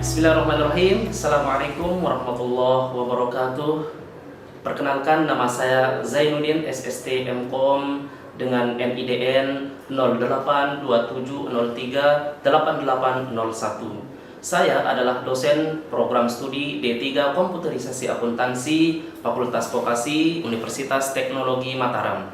Bismillahirrahmanirrahim. Assalamualaikum warahmatullahi wabarakatuh. Perkenalkan, nama saya Zainuddin, SST MKom dengan NIDN 0827038801. Saya adalah dosen program studi D3 Komputerisasi Akuntansi Fakultas Vokasi Universitas Teknologi Mataram.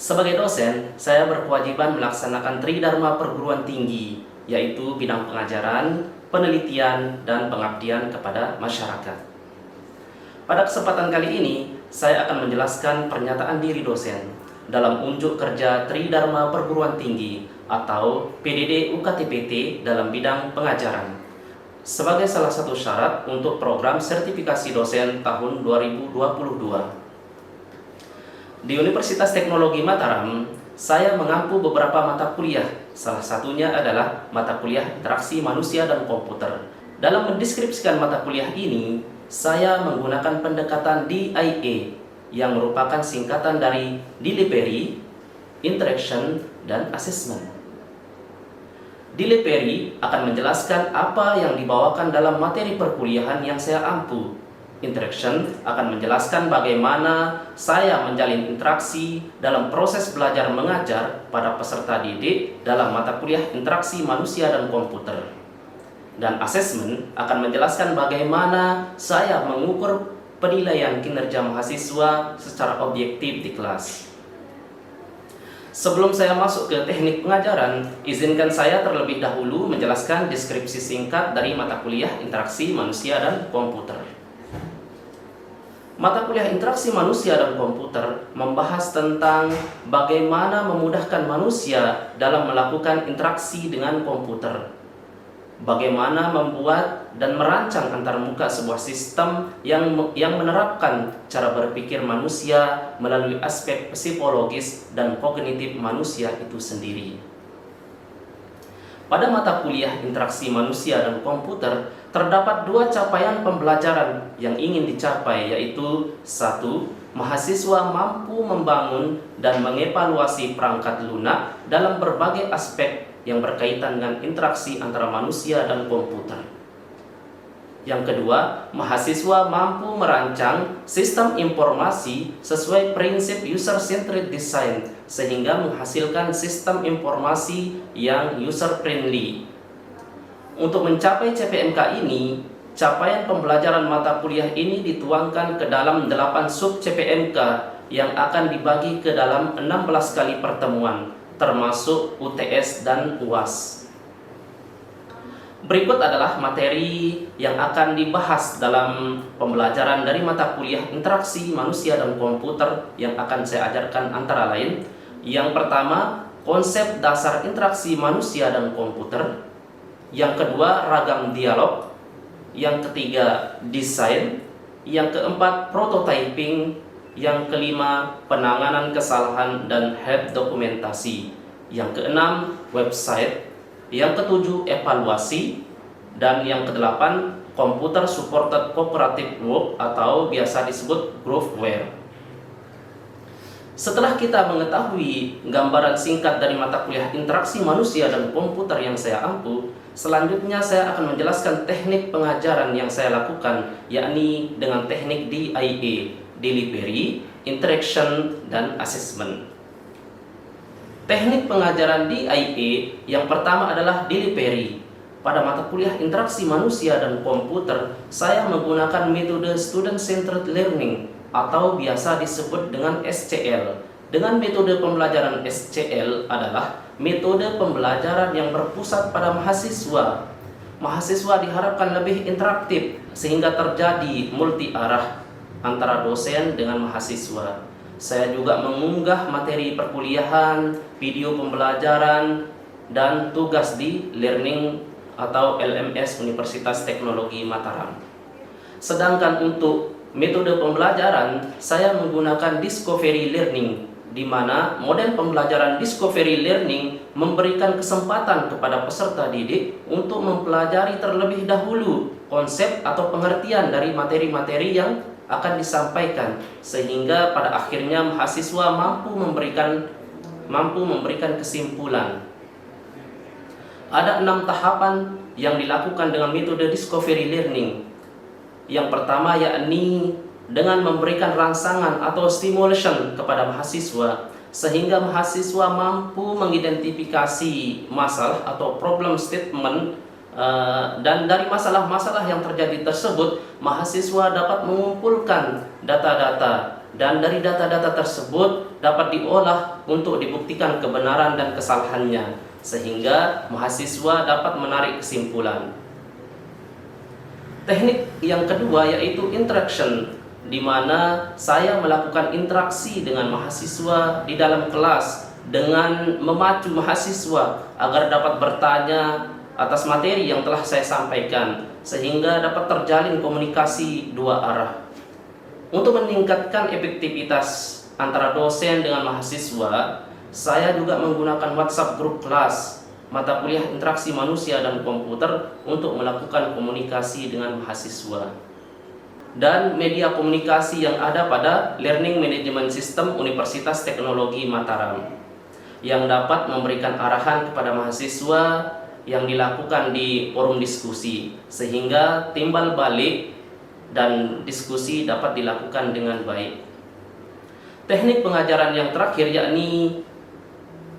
Sebagai dosen, saya berkewajiban melaksanakan tridharma perguruan tinggi, yaitu bidang pengajaran, penelitian, dan pengabdian kepada masyarakat. Pada kesempatan kali ini, saya akan menjelaskan pernyataan diri dosen dalam unjuk kerja Tridharma Perguruan Tinggi atau PDD UKT-PT dalam bidang pengajaran sebagai salah satu syarat untuk program sertifikasi dosen tahun 2022. Di Universitas Teknologi Mataram, saya mengampu beberapa mata kuliah. Salah satunya adalah mata kuliah interaksi manusia dan komputer. Dalam mendeskripsikan mata kuliah ini, saya menggunakan pendekatan DIA yang merupakan singkatan dari Delivery, Interaction, dan Assessment. Delivery akan menjelaskan apa yang dibawakan dalam materi perkuliahan yang saya ampu. Interaction akan menjelaskan bagaimana saya menjalin interaksi dalam proses belajar mengajar pada peserta didik dalam mata kuliah interaksi manusia dan komputer. Dan assessment akan menjelaskan bagaimana saya mengukur penilaian kinerja mahasiswa secara objektif di kelas. Sebelum saya masuk ke teknik pengajaran, izinkan saya terlebih dahulu menjelaskan deskripsi singkat dari mata kuliah interaksi manusia dan komputer. Mata kuliah interaksi manusia dan komputer membahas tentang bagaimana memudahkan manusia dalam melakukan interaksi dengan komputer. Bagaimana membuat dan merancang antarmuka sebuah sistem yang menerapkan cara berpikir manusia melalui aspek psikologis dan kognitif manusia itu sendiri. Pada mata kuliah interaksi manusia dan komputer, terdapat dua capaian pembelajaran yang ingin dicapai, yaitu 1. Mahasiswa mampu membangun dan mengevaluasi perangkat lunak dalam berbagai aspek yang berkaitan dengan interaksi antara manusia dan komputer. Yang kedua, mahasiswa mampu merancang sistem informasi sesuai prinsip user-centered design sehingga menghasilkan sistem informasi yang user-friendly. Untuk mencapai CPMK ini, capaian pembelajaran mata kuliah ini dituangkan ke dalam 8 sub CPMK yang akan dibagi ke dalam 16 kali pertemuan, termasuk UTS dan UAS. Berikut adalah materi yang akan dibahas dalam pembelajaran dari mata kuliah interaksi manusia dan komputer yang akan saya ajarkan antara lain. Yang pertama, konsep dasar interaksi manusia dan komputer. Yang kedua, ragam dialog. Yang ketiga, desain. Yang keempat, prototyping. Yang kelima, penanganan kesalahan dan help dokumentasi. Yang keenam, website. Yang ketujuh, evaluasi. Dan yang kedelapan, computer supported cooperative work atau biasa disebut groupware. Setelah kita mengetahui gambaran singkat dari mata kuliah interaksi manusia dan komputer yang saya ampu, selanjutnya saya akan menjelaskan teknik pengajaran yang saya lakukan, yakni dengan teknik DIA, Delivery, Interaction, dan Assessment. Teknik pengajaran DIA yang pertama adalah Delivery. Pada mata kuliah interaksi manusia dan komputer, saya menggunakan metode Student Centered Learning atau biasa disebut dengan SCL. Dengan metode pembelajaran SCL adalah metode pembelajaran yang berpusat pada mahasiswa. Mahasiswa diharapkan lebih interaktif sehingga terjadi multi arah antara dosen dengan mahasiswa. Saya juga mengunggah materi perkuliahan, video pembelajaran, dan tugas di Learning atau LMS Universitas Teknologi Mataram. Sedangkan untuk metode pembelajaran, saya menggunakan Discovery Learning, di mana model pembelajaran Discovery Learning memberikan kesempatan kepada peserta didik untuk mempelajari terlebih dahulu konsep atau pengertian dari materi-materi yang akan disampaikan, sehingga pada akhirnya mahasiswa mampu memberikan kesimpulan. Ada 6 tahapan yang dilakukan dengan metode discovery learning. Yang pertama yakni dengan memberikan rangsangan atau stimulation kepada mahasiswa, sehingga mahasiswa mampu mengidentifikasi masalah atau problem statement, dan dari masalah-masalah yang terjadi tersebut mahasiswa dapat mengumpulkan data-data, dan dari data-data tersebut dapat diolah untuk dibuktikan kebenaran dan kesalahannya, sehingga mahasiswa dapat menarik kesimpulan. Teknik yang kedua yaitu interaction, di mana saya melakukan interaksi dengan mahasiswa di dalam kelas dengan memacu mahasiswa agar dapat bertanya atas materi yang telah saya sampaikan, sehingga dapat terjalin komunikasi dua arah. Untuk meningkatkan efektivitas antara dosen dengan mahasiswa, saya juga menggunakan WhatsApp grup kelas mata kuliah interaksi manusia dan komputer untuk melakukan komunikasi dengan mahasiswa. Dan media komunikasi yang ada pada Learning Management System Universitas Teknologi Mataram, yang dapat memberikan arahan kepada mahasiswa yang dilakukan di forum diskusi, sehingga timbal balik dan diskusi dapat dilakukan dengan baik. Teknik pengajaran yang terakhir yakni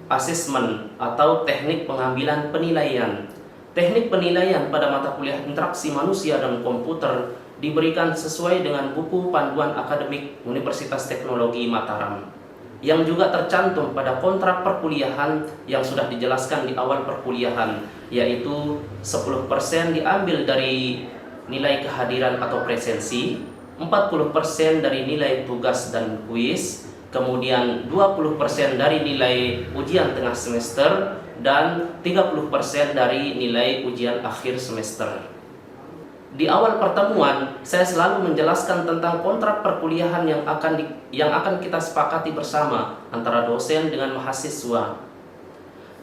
assessment atau teknik pengambilan penilaian. Teknik penilaian pada mata kuliah interaksi manusia dan komputer diberikan sesuai dengan buku panduan akademik Universitas Teknologi Mataram, yang juga tercantum pada kontrak perkuliahan yang sudah dijelaskan di awal perkuliahan, yaitu 10% diambil dari nilai kehadiran atau presensi, 40% dari nilai tugas dan kuis, kemudian 20% dari nilai ujian tengah semester, dan 30% dari nilai ujian akhir semester. Di awal pertemuan, saya selalu menjelaskan tentang kontrak perkuliahan yang akan kita sepakati bersama antara dosen dengan mahasiswa.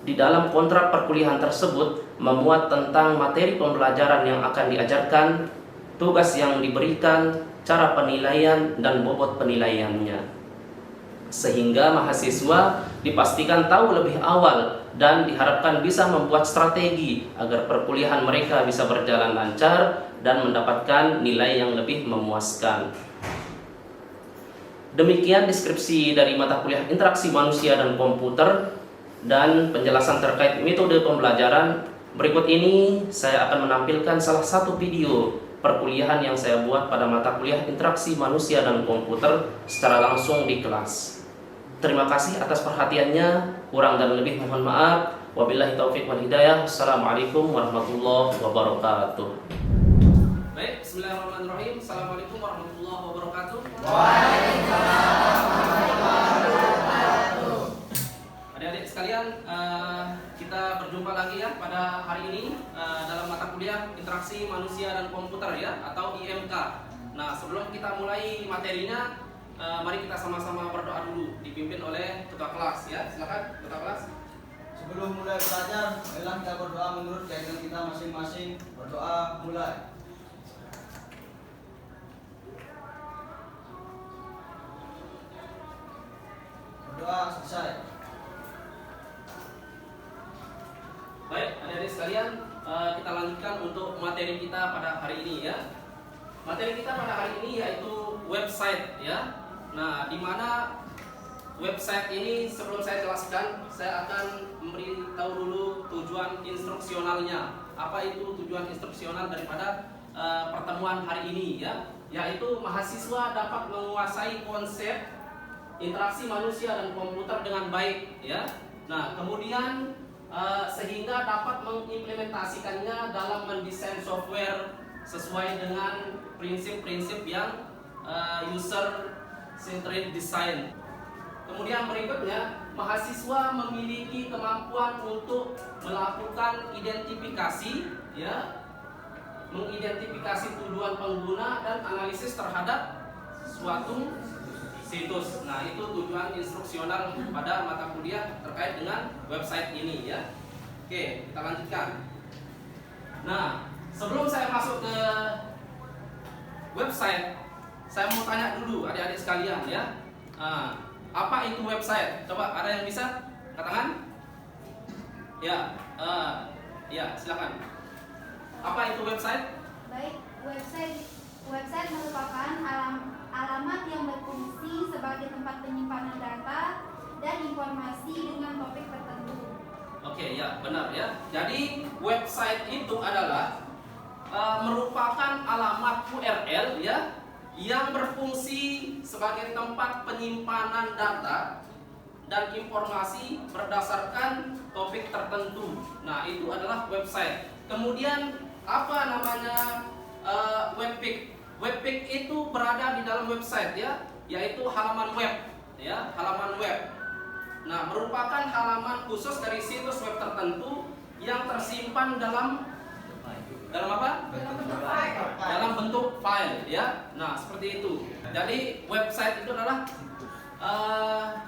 Di dalam kontrak perkuliahan tersebut memuat tentang materi pembelajaran yang akan diajarkan, tugas yang diberikan, cara penilaian, dan bobot penilaiannya, sehingga mahasiswa dipastikan tahu lebih awal dan diharapkan bisa membuat strategi agar perkuliahan mereka bisa berjalan lancar dan mendapatkan nilai yang lebih memuaskan. Demikian deskripsi dari mata kuliah interaksi manusia dan komputer dan penjelasan terkait metode pembelajaran. Berikut ini saya akan menampilkan salah satu video perkuliahan yang saya buat pada mata kuliah interaksi manusia dan komputer secara langsung di kelas. Terima kasih atas perhatiannya, kurang dan lebih mohon maaf. Wabillahi taufik wal hidayah. Assalamualaikum warahmatullahi wabarakatuh. Baik, bismillahirrahmanirrahim. Assalamualaikum warahmatullahi wabarakatuh. Waalaikumsalam warahmatullahi wabarakatuh. Adik-adik sekalian, kita berjumpa lagi ya pada hari ini dalam mata kuliah interaksi manusia dan komputer ya, atau IMK. Nah, sebelum kita mulai materinya, mari kita sama-sama berdoa dulu, dipimpin oleh ketua kelas ya. Silakan ketua kelas. Sebelum mulai belajar, marilah kita berdoa menurut keyakinan kita masing-masing. Berdoa mulai. Berdoa selesai. Baik, adik-adik sekalian, kita lanjutkan untuk materi kita pada hari ini ya. Materi kita pada hari ini yaitu website ya. Nah, di mana website ini sebelum saya jelaskan, saya akan memberitahu dulu tujuan instruksionalnya. Apa itu tujuan instruksional daripada pertemuan hari ini ya? Yaitu mahasiswa dapat menguasai konsep interaksi manusia dan komputer dengan baik ya. Nah, kemudian sehingga dapat mengimplementasikannya dalam mendesain software sesuai dengan prinsip-prinsip yang user centered design. Kemudian berikutnya, mahasiswa memiliki kemampuan untuk melakukan identifikasi ya, mengidentifikasi tujuan pengguna dan analisis terhadap suatu situs. Nah, itu tujuan instruksional pada mata kuliah terkait dengan website ini ya. Oke, kita lanjutkan. Nah, sebelum saya masuk ke website, saya mau tanya dulu adik-adik sekalian ya. Apa itu website? Coba ada yang bisa katakan? Ya, Ya, silakan. Apa itu website? Baik, website merupakan alamat yang berfungsi sebagai tempat penyimpanan data dan informasi dengan topik tertentu. Oke, ya, benar ya. Jadi website itu adalah merupakan alamat URL ya yang berfungsi sebagai tempat penyimpanan data dan informasi berdasarkan topik tertentu. Nah, itu adalah website. Kemudian apa namanya webpage? Webpage itu berada di dalam website ya, yaitu halaman web ya, halaman web. Nah, merupakan halaman khusus dari situs web tertentu yang tersimpan dalam apa? Dalam bentuk file ya. Nah, seperti itu. Jadi website itu adalah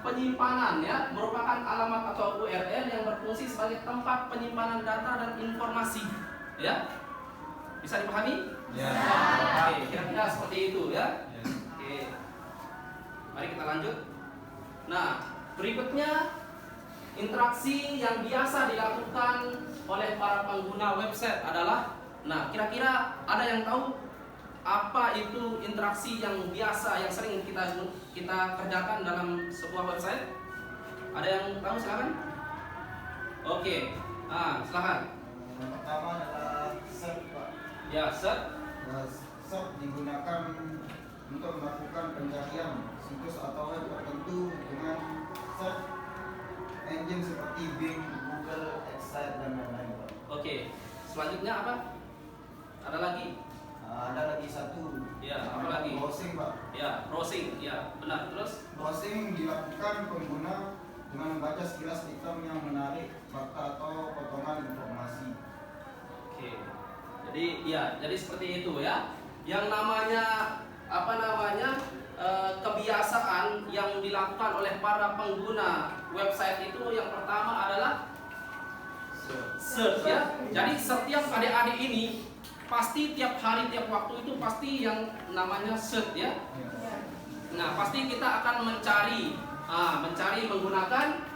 penyimpanan ya, merupakan alamat atau URL yang berfungsi sebagai tempat penyimpanan data dan informasi ya. Bisa dipahami? Ya. Oke, kira-kira seperti itu ya. Oke. Mari kita lanjut. Nah, berikutnya interaksi yang biasa dilakukan oleh para pengguna website adalah, nah, kira-kira ada yang tahu apa itu interaksi yang biasa yang sering kita kerjakan dalam sebuah website? Ada yang tahu? Silakan. Oke. Silakan. Yang pertama adalah search, Pak. Ya, search. Search digunakan untuk melakukan pencarian situs atau web tertentu dengan search engine seperti Bing, Google, Excite dan lain-lain, Pak. Oke. Selanjutnya apa? Ada lagi? Ada lagi satu. Ya, apa lagi? Browsing, Pak. Ya, browsing. Ya, benar. Terus? Browsing dilakukan pengguna dengan membaca sekilas item yang menarik, fakta atau potongan informasi. Oke. Jadi seperti itu ya. Yang namanya kebiasaan yang dilakukan oleh para pengguna website itu yang pertama adalah search ya. Jadi setiap adik-adik ini pasti tiap hari, tiap waktu itu pasti yang namanya search ya. Nah, pasti kita akan mencari menggunakan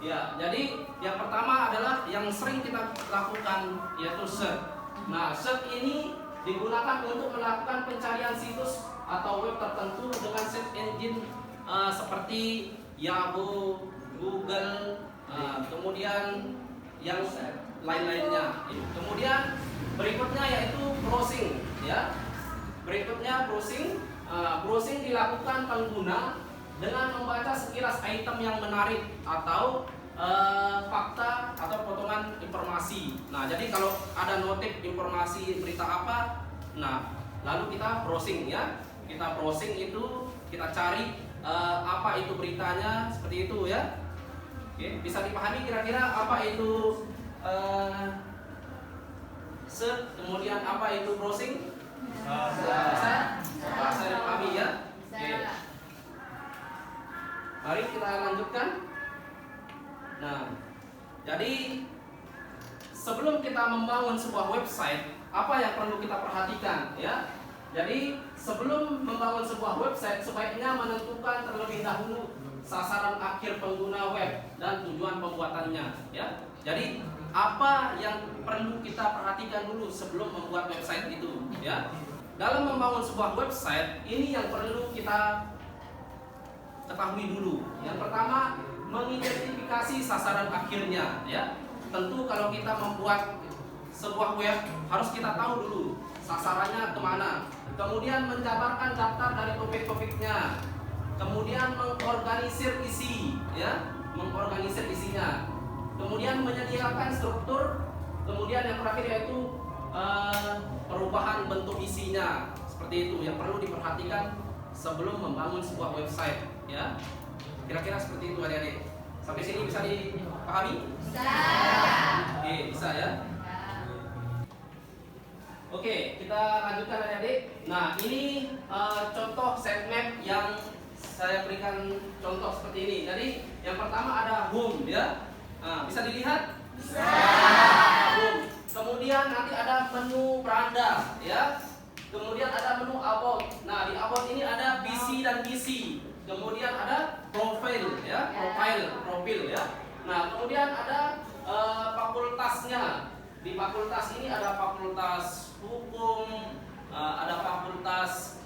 ya, jadi yang pertama adalah yang sering kita lakukan yaitu search. Nah, search ini digunakan untuk melakukan pencarian situs atau web tertentu dengan search engine seperti Yahoo, Google, kemudian yang lain-lainnya. Kemudian berikutnya yaitu browsing ya. Berikutnya browsing. Browsing dilakukan pengguna dengan membaca sekilas item yang menarik atau fakta atau potongan informasi. Nah, jadi kalau ada notif informasi berita apa, nah lalu kita browsing ya. Kita browsing itu kita cari apa itu beritanya, seperti itu ya. Oke, bisa dipahami kira-kira apa itu search, kemudian apa itu browsing? Bisa dipahami ya. Oke. Mari kita lanjutkan. Nah, jadi sebelum kita membangun sebuah website, apa yang perlu kita perhatikan ya? Jadi sebelum membangun sebuah website, sebaiknya menentukan terlebih dahulu sasaran akhir pengguna web dan tujuan pembuatannya ya. Jadi apa yang perlu kita perhatikan dulu sebelum membuat website itu ya. Dalam membangun sebuah website, ini yang perlu kita ketahui dulu. Yang pertama, mengidentifikasi sasaran akhirnya ya. Tentu kalau kita membuat sebuah web, harus kita tahu dulu sasarannya kemana. Kemudian menjabarkan daftar dari topik-topiknya. Kemudian mengorganisir isi ya, mengorganisir isinya. Kemudian menyediakan struktur. Kemudian yang terakhir yaitu perubahan bentuk isinya. Seperti itu yang perlu diperhatikan sebelum membangun sebuah website ya. Kira-kira seperti itu adik-adik. Sampai sini bisa dipahami? Bisa. Oke, bisa ya. Oke, kita lanjutkan adik-adik. Nah, ini contoh sitemap yang saya berikan contoh seperti ini. Jadi yang pertama ada home ya. Nah, bisa dilihat? Bisa. Home. Kemudian nanti ada menu beranda ya. Kemudian ada menu about. Nah, di about ini ada PC dan PC. Kemudian ada profil ya, profil ya. Nah, kemudian ada fakultasnya. Di fakultas ini ada fakultas hukum, ada fakultas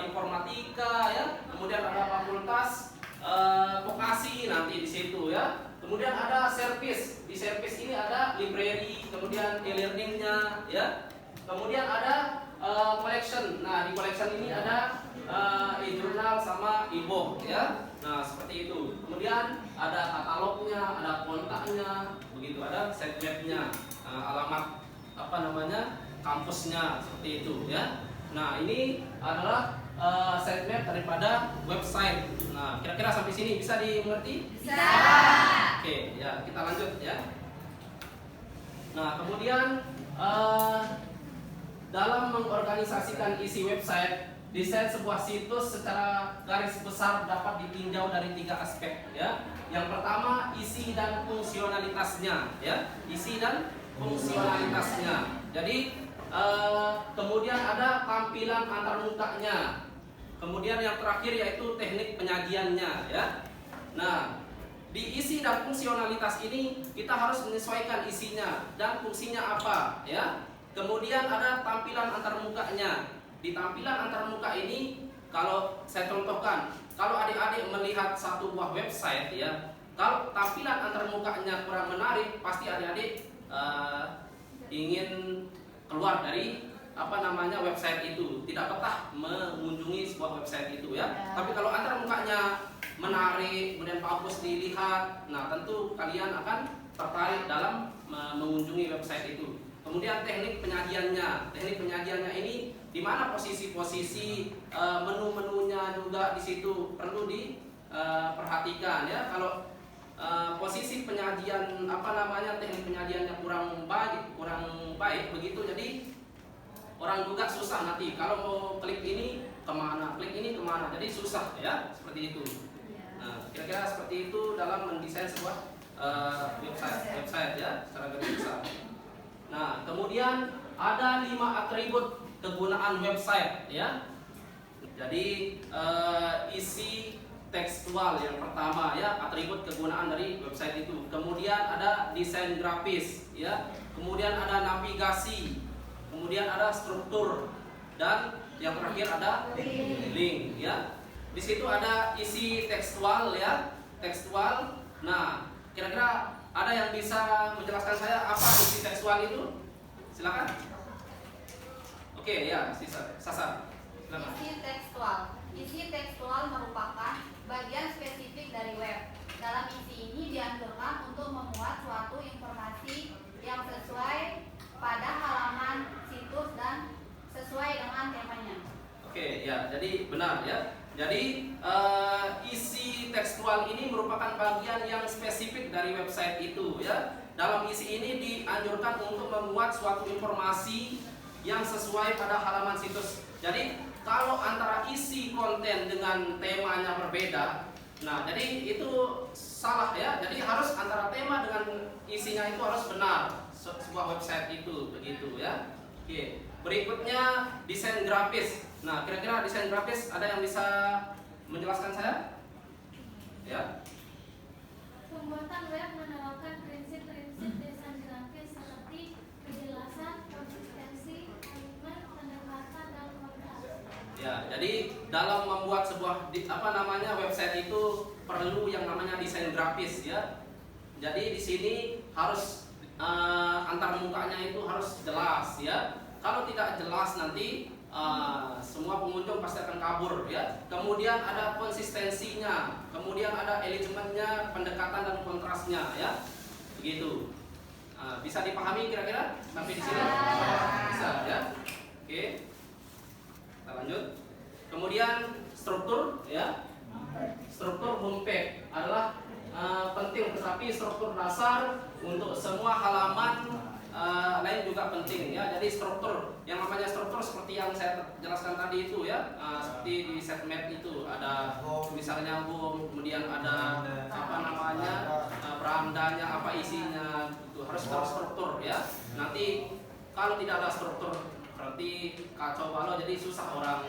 informatika, ya. Kemudian ada fakultas vokasi nanti di situ, ya. Kemudian ada service. Di service ini ada library, kemudian e-learningnya, ya. Kemudian ada collection. Nah, di collection ini ada e-jurnal sama e-book, ya. Nah, seperti itu. Kemudian ada katalognya, ada kontaknya, begitu. Ada site webnya, alamat kampusnya, seperti itu, ya. Nah, ini adalah site web daripada website. Nah, kira-kira sampai sini bisa dimengerti? Bisa. Oke, ya, kita lanjut, ya. Nah, kemudian dalam mengorganisasikan isi website, desain sebuah situs secara garis besar dapat ditinjau dari 3 aspek, ya. Yang pertama, isi dan fungsionalitasnya, ya. Isi dan fungsionalitasnya. Jadi kemudian ada tampilan antarmukanya. Kemudian yang terakhir yaitu teknik penyajiannya, ya. Nah, di isi dan fungsionalitas ini kita harus menyesuaikan isinya dan fungsinya apa, ya. Kemudian ada tampilan antarmukanya. Di tampilan antarmuka ini, kalau saya contohkan, kalau adik-adik melihat satu buah website, ya, kalau tampilan antarmukanya kurang menarik, pasti adik-adik ingin keluar dari website itu, tidak betah mengunjungi sebuah website itu, ya. Tapi kalau antarmukanya menarik, kemudian bagus dilihat, nah tentu kalian akan tertarik dalam mengunjungi website itu. Kemudian teknik penyajiannya. Teknik penyajiannya ini di mana posisi-posisi menu-menunya juga di situ perlu diperhatikan, ya. Kalau posisi penyajian teknik penyajiannya kurang baik begitu, jadi orang juga susah nanti kalau mau klik ini kemana, jadi susah, ya, seperti itu. Nah, kira-kira seperti itu dalam mendesain sebuah website, ya, secara garis besar. Nah, kemudian ada 5 atribut kegunaan website, ya. Jadi isi tekstual yang pertama, ya, atribut kegunaan dari website itu. Kemudian ada desain grafis, ya. Kemudian ada navigasi. Kemudian ada struktur dan yang terakhir ada link, ya. Di situ ada isi tekstual, ya, tekstual. Nah, kira-kira ada yang bisa menjelaskan saya apa isi tekstual itu? Silakan. Oke, ya, Sasa. Silakan. Isi tekstual merupakan bagian spesifik dari web. Dalam isi ini dianjurkan untuk memuat suatu informasi yang sesuai pada halaman situs dan sesuai dengan temanya. Oke, ya, jadi benar, ya. Jadi isi tekstual ini merupakan bagian yang spesifik dari website itu, ya. Dalam isi ini dianjurkan untuk memuat suatu informasi yang sesuai pada halaman situs. Jadi kalau antara isi konten dengan temanya berbeda, nah jadi itu salah, ya. Jadi harus antara tema dengan isinya itu harus benar sebuah website itu, begitu, ya. Oke. Berikutnya desain grafis. Nah, kira-kira desain grafis ada yang bisa menjelaskan saya? Ya. Pembuatan web menerapkan prinsip-prinsip desain grafis seperti kejelasan, konsistensi, alignment, pendekatan, dan kontras. Ya, jadi dalam membuat sebuah website itu perlu yang namanya desain grafis, ya. Jadi di sini harus antarmukanya itu harus jelas, ya. Kalau tidak jelas nanti semua pengunjung pasti akan kabur, ya. Kemudian ada konsistensinya, kemudian ada elemennya, pendekatan dan kontrasnya, ya. Begitu. Bisa dipahami kira-kira sampai di sini? Bisa, ya. Oke. Kita lanjut. Kemudian struktur, ya. Struktur homepage adalah penting, tetapi struktur dasar untuk semua halaman lain juga penting, ya. Jadi struktur, yang namanya struktur seperti yang saya jelaskan tadi itu, ya, seperti di sitemap itu ada misalnya home, kemudian ada berandanya, apa isinya, itu harus terstruktur, ya. Nanti kalau tidak ada struktur berarti kacau balau, jadi susah orang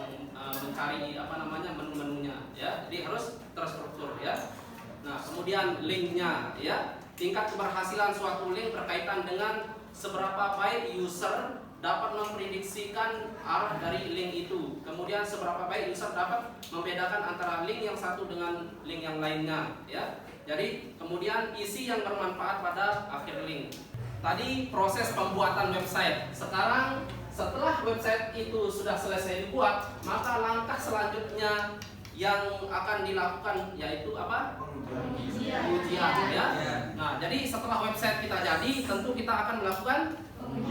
mencari menu-menunya, ya. Jadi harus terstruktur, ya. Nah, kemudian linknya, ya. tingkat keberhasilan suatu link berkaitan dengan seberapa baik user dapat memprediksikan arah dari link itu. Kemudian seberapa baik user dapat membedakan antara link yang satu dengan link yang lainnya, ya. Jadi kemudian isi yang bermanfaat pada akhir link. Tadi proses pembuatan website. Sekarang setelah website itu sudah selesai dibuat, maka langkah selanjutnya yang akan dilakukan yaitu apa? Pengujian, ya. Nah, jadi setelah website kita jadi, tentu kita akan melakukan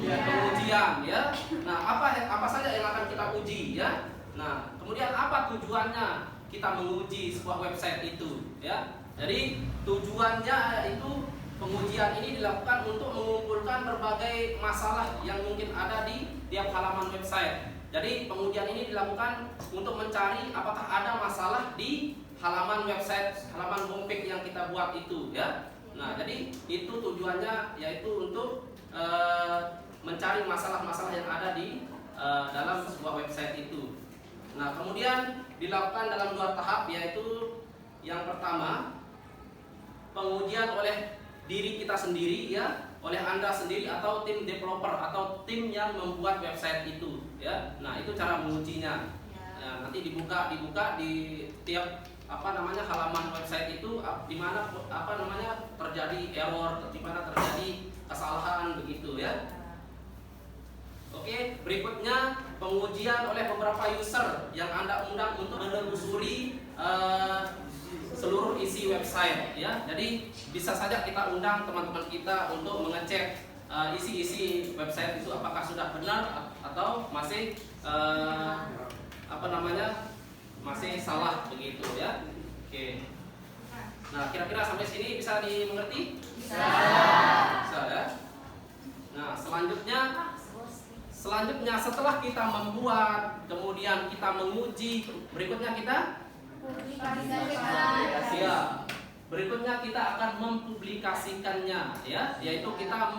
pengujian, ya. Nah, apa saja yang akan kita uji, ya? Nah, kemudian apa tujuannya kita menguji sebuah website itu, ya? Jadi tujuannya itu pengujian ini dilakukan untuk mengumpulkan berbagai masalah yang mungkin ada di tiap halaman website. Jadi pengujian ini dilakukan untuk mencari apakah ada masalah di halaman website, halaman homepage yang kita buat itu, ya. Nah, jadi itu tujuannya yaitu untuk mencari masalah-masalah yang ada di dalam sebuah website itu. Nah, kemudian dilakukan dalam 2 tahap, yaitu yang pertama pengujian oleh diri kita sendiri, ya, oleh Anda sendiri atau tim developer atau tim yang membuat website itu, ya. Nah, itu cara mengujinya. Ya, nanti dibuka di tiap halaman website itu di mana terjadi error, di mana terjadi kesalahan begitu, ya. Oke, berikutnya pengujian oleh beberapa user yang Anda undang untuk menelusuri seluruh isi website, ya. Jadi bisa saja kita undang teman-teman kita untuk mengecek isi-isi website itu apakah sudah benar atau masih masih salah begitu, ya. Oke. Nah, kira-kira sampai sini bisa dimengerti? Bisa, ya. Nah, selanjutnya setelah kita membuat, kemudian kita menguji, berikutnya kita ya, berikutnya kita akan mempublikasikannya, ya, yaitu kita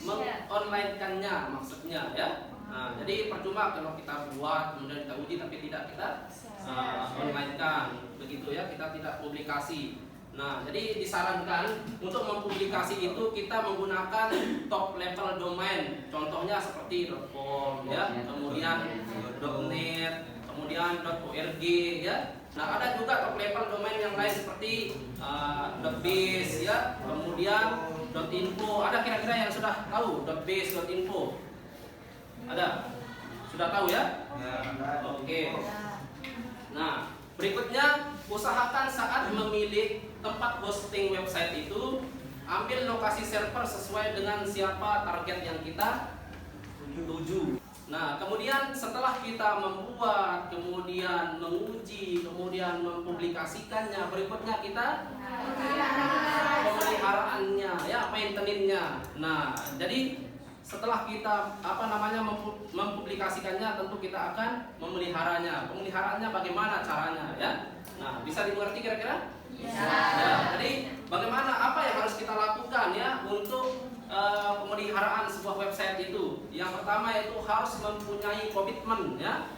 mengonlinekannya maksudnya, ya. Nah, jadi percuma kalau kita buat kemudian kita uji tapi tidak kita online-kan begitu, ya, kita tidak publikasi. Nah, jadi disarankan untuk mempublikasi itu kita menggunakan top level domain, contohnya seperti .com, ya, kemudian .net, kemudian .org, ya. Nah, ada juga top level domain yang lain seperti .biz, ya, kemudian .info. Ada kira-kira yang sudah tahu .biz, .info? Ada? Sudah tahu, ya? Oke. Nah, berikutnya usahakan saat memilih tempat hosting website itu ambil lokasi server sesuai dengan siapa target yang kita tuju. Nah, kemudian setelah kita membuat, kemudian menguji, kemudian mempublikasikannya, berikutnya kita pemeliharaannya, ya, maintenance-nya. Nah, jadi setelah kita mempublikasikannya, tentu kita akan memeliharanya. Pemeliharaannya bagaimana caranya, ya? Nah, bisa dimengerti kira-kira? Ya, jadi bagaimana, apa yang harus kita lakukan, ya, untuk pemeliharaan sebuah website itu? Yang pertama itu harus mempunyai komitmen, ya.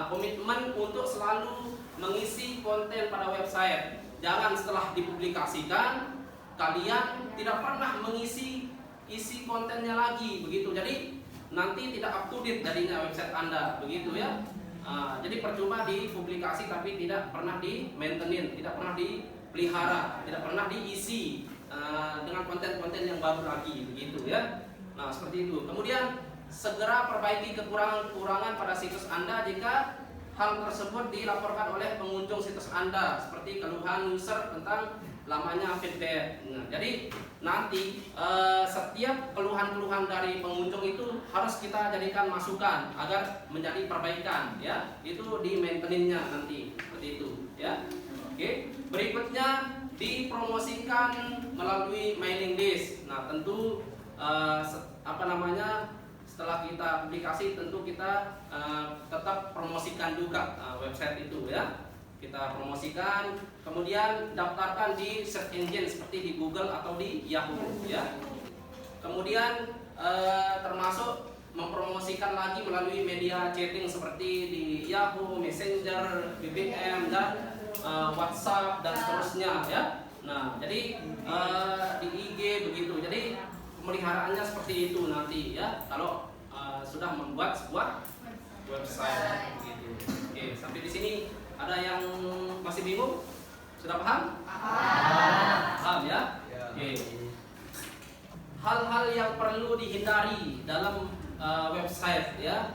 Komitmen untuk selalu mengisi konten pada website. Jangan setelah dipublikasikan kalian tidak pernah mengisi kontennya lagi begitu. Jadi nanti tidak up to date jadinya website Anda begitu, ya. Jadi percuma dipublikasi tapi tidak pernah di maintenance, tidak pernah dipelihara, tidak pernah diisi dengan konten-konten yang baru lagi begitu, ya. Nah, seperti itu. Kemudian segera perbaiki kekurangan-kekurangan pada situs Anda jika hal tersebut dilaporkan oleh pengunjung situs Anda, seperti keluhan user tentang lamanya feedback. Nah, jadi nanti setiap keluhan-keluhan dari pengunjung itu harus kita jadikan masukan agar menjadi perbaikan, ya. Itu di maintenance-nya nanti seperti itu, ya. Oke. Berikutnya dipromosikan melalui mailing list. Nah, tentu setelah kita publikasi tentu kita tetap promosikan juga website itu, ya. Kita promosikan, kemudian daftarkan di search engine seperti di Google atau di Yahoo, ya. Kemudian termasuk mempromosikan lagi melalui media chatting seperti di Yahoo, Messenger, BBM, dan WhatsApp dan seterusnya, ya. Nah, jadi di IG begitu. Jadi pemeliharaannya seperti itu nanti ya. Kalau sudah membuat sebuah website gitu. Oke, sampai di sini ada yang masih bingung? Sudah paham? Paham ya? Oke. Hal-hal yang perlu dihindari dalam website ya.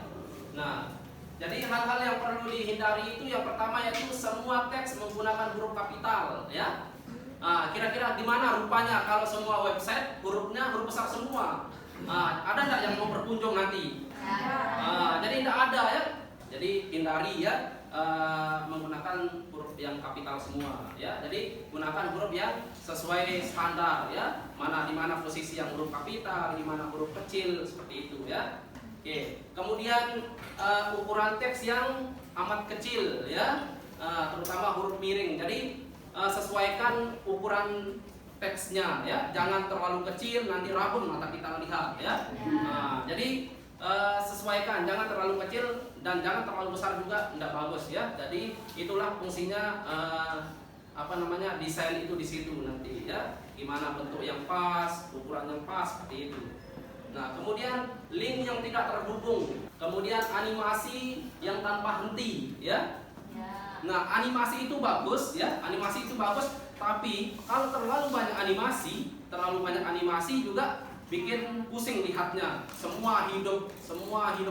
Nah, jadi hal-hal yang perlu dihindari itu yang pertama yaitu semua teks menggunakan huruf kapital ya. Nah, kira-kira di mana rupanya kalau semua website hurufnya huruf besar semua? Ada nggak yang mau berkunjung nanti? Jadi tidak ada ya. Jadi hindari ya menggunakan huruf yang kapital semua ya. Jadi gunakan huruf yang sesuai standar ya. Di mana posisi yang huruf kapital, di mana huruf kecil seperti itu ya. Oke. Kemudian ukuran teks yang amat kecil ya, terutama huruf miring. Jadi sesuaikan ukuran teksnya ya. Jangan terlalu kecil nanti rabun mata kita lihat ya. Jadi sesuaikan, jangan terlalu kecil dan jangan terlalu besar juga, tidak bagus ya. Jadi itulah fungsinya desain itu di situ nanti ya. Gimana bentuk yang pas, ukuran yang pas seperti itu. Nah, kemudian link yang tidak terhubung, kemudian animasi yang tanpa henti ya. Nah, animasi itu bagus ya, animasi itu bagus, tapi kalau terlalu banyak animasi juga bikin pusing lihatnya. Semua hidup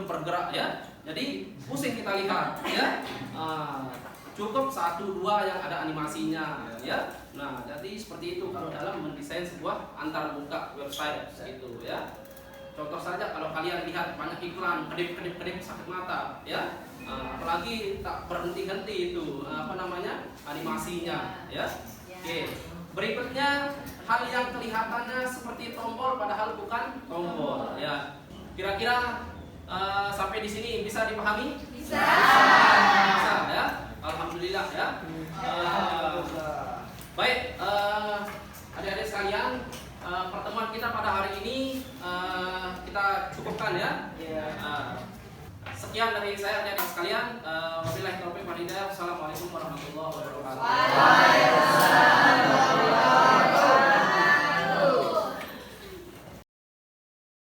bergerak ya. Jadi pusing kita lihat ya. Cukup 1-2 yang ada animasinya ya. Nah, jadi seperti itu kalau dalam mendesain sebuah antarmuka website gitu ya. Contoh saja kalau kalian lihat banyak iklan kedip sakit mata ya. Apalagi tak berhenti-henti itu animasinya ya. Oke. Berikutnya hal yang kelihatannya seperti tombol padahal bukan tombol ya. Kira-kira sampai di sini bisa dipahami? Bisa ya. Alhamdulillah ya. Baik, adik-adik sekalian, pertemuan kita pada hari ini kita cukupkan ya. Sekian dari saya adik-adik sekalian. Wabillahi taufiq wal hidayah. Assalamualaikum warahmatullahi wabarakatuh.